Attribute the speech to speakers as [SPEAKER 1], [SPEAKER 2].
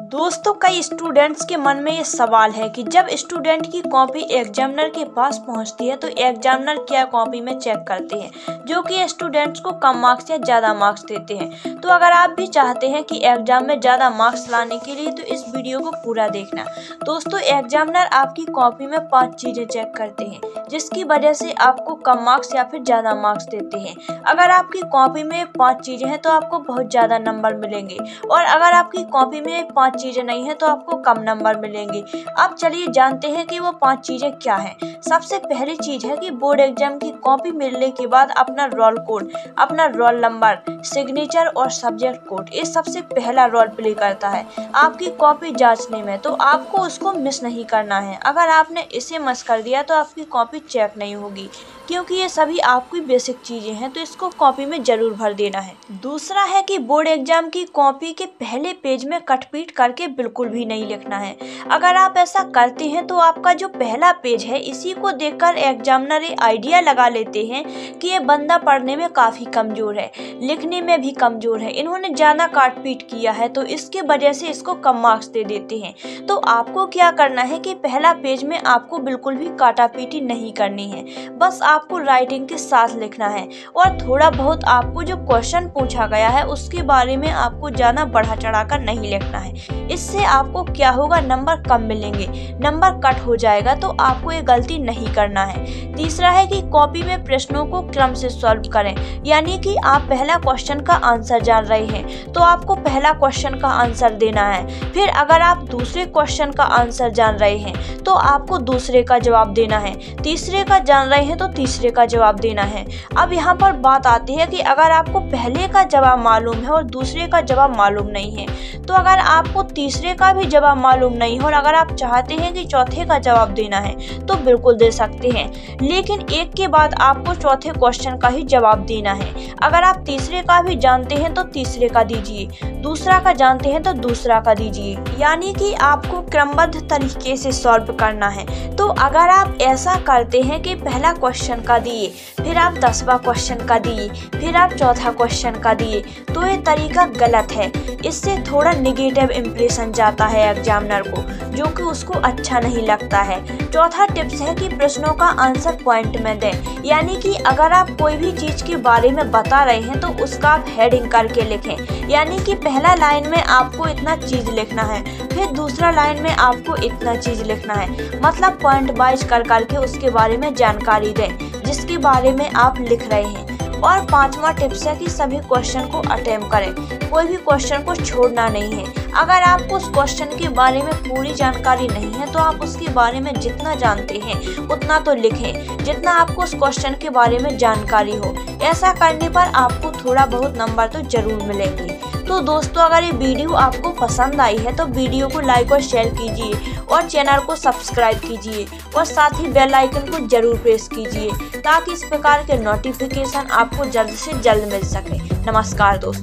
[SPEAKER 1] दोस्तों, कई स्टूडेंट्स के मन में ये सवाल है कि जब स्टूडेंट की कॉपी एग्जामिनर के पास पहुंचती है तो एग्जामिनर क्या कॉपी में चेक करते हैं, जो कि स्टूडेंट्स को कम मार्क्स या ज़्यादा मार्क्स देते हैं। तो अगर आप भी चाहते हैं कि एग्जाम में ज़्यादा मार्क्स लाने के लिए तो इस वीडियो को पूरा देखना। दोस्तों, एग्जामिनर आपकी कॉपी में 5 चीज़ें चेक करते हैं, जिसकी वजह से आपको कम मार्क्स या फिर ज़्यादा मार्क्स देते हैं। अगर आपकी कॉपी में 5 चीज़ें हैं तो आपको बहुत ज़्यादा नंबर मिलेंगे, और अगर आपकी कॉपी में 5 चीज़ें नहीं है तो आपको कम नंबर मिलेंगे। अब चलिए जानते हैं कि वो 5 चीज़ें क्या हैं। सबसे पहली चीज़ है कि बोर्ड एग्जाम की कॉपी मिलने के बाद अपना रोल कोड, अपना रोल नंबर, सिग्नेचर और सब्जेक्ट कोड, ये सबसे पहला रोल प्ले करता है आपकी कॉपी जांचने में। तो आपको उसको मिस नहीं करना है। अगर आपने इसे मिस कर दिया तो आपकी कॉपी चेक नहीं होगी, क्योंकि ये सभी आपकी बेसिक चीज़ें हैं, तो इसको कॉपी में ज़रूर भर देना है। दूसरा है कि बोर्ड एग्जाम की कॉपी के पहले पेज में कटपीट करके बिल्कुल भी नहीं लिखना है। अगर आप ऐसा करते हैं तो आपका जो पहला पेज है इसी को देखकर एग्जामिनर ये आइडिया लगा लेते हैं कि ये बंदा पढ़ने में काफ़ी कमज़ोर है, लिखने में भी कमज़ोर है, इन्होंने ज़्यादा काटपीट किया है, तो इसके वजह से इसको कम मार्क्स दे देते हैं। तो आपको क्या करना है कि पहला पेज में आपको बिल्कुल भी काटापीटी नहीं करनी है, बस आपको राइटिंग के साथ लिखना है, और थोड़ा बहुत आपको जो क्वेश्चन पूछा गया है उसके बारे में आपको ज़्यादा बढ़ा चढ़ाकर नहीं लिखना है। इससे आपको क्या होगा, नंबर कम मिलेंगे, नंबर कट हो जाएगा, तो आपको ये गलती नहीं करना है। तीसरा है कि कॉपी में प्रश्नों को क्रम से सॉल्व करें, यानी कि आप पहला क्वेश्चन का आंसर जान रहे हैं तो आपको पहला क्वेश्चन का आंसर देना है। फिर अगर आप दूसरे क्वेश्चन का आंसर जान रहे हैं तो आपको दूसरे का जवाब देना है, तीसरे का जान रहे हैं तो तीसरे का जवाब देना है। अब यहाँ पर बात आती है कि अगर आपको पहले का जवाब मालूम है और दूसरे का जवाब मालूम नहीं है, तो अगर आपको तीसरे का भी जवाब मालूम नहीं है और अगर आप चाहते हैं कि चौथे का जवाब देना है तो बिल्कुल दे सकते हैं, लेकिन एक के बाद आपको चौथे क्वेश्चन का ही जवाब देना है। अगर आप तीसरे का भी जानते हैं तो तीसरे का दीजिए, दूसरा का जानते हैं तो दूसरा का दीजिए, यानी कि आपको क्रमबद्ध तरीके से सॉल्व करना है। तो अगर आप ऐसा करते हैं कि पहला क्वेश्चन का दिए, फिर आप 10वां क्वेश्चन का दिए, फिर आप चौथा क्वेश्चन का दिए, तो ये तरीका गलत है। इससे थोड़ा नेगेटिव इम्प्रेशन जाता है एग्जामिनर को, जो कि उसको अच्छा नहीं लगता है। चौथा टिप्स है कि प्रश्नों का आंसर पॉइंट में दें, यानी कि अगर आप कोई भी चीज़ के बारे में बता रहे हैं तो उसका आप हेडिंग करके लिखें, यानी कि पहला लाइन में आपको इतना चीज़ लिखना है, फिर दूसरा लाइन में आपको इतना चीज़ लिखना है, मतलब पॉइंट वाइज कर करके उसके बारे में जानकारी दें जिसके बारे में आप लिख रहे हैं। और 5वां टिप्स है कि सभी क्वेश्चन को अटेम्प्ट करें, कोई भी क्वेश्चन को छोड़ना नहीं है। अगर आपको उस क्वेश्चन के बारे में पूरी जानकारी नहीं है तो आप उसके बारे में जितना जानते हैं उतना तो लिखें, जितना आपको उस क्वेश्चन के बारे में जानकारी हो। ऐसा करने पर आपको थोड़ा बहुत नंबर तो जरूर मिलेंगे। तो दोस्तों, अगर ये वीडियो आपको पसंद आई है तो वीडियो को लाइक और शेयर कीजिए, और चैनल को सब्सक्राइब कीजिए, और साथ ही बेल आइकन को जरूर प्रेस कीजिए, ताकि इस प्रकार के नोटिफिकेशन आपको जल्द से जल्द मिल सके। नमस्कार दोस्तों।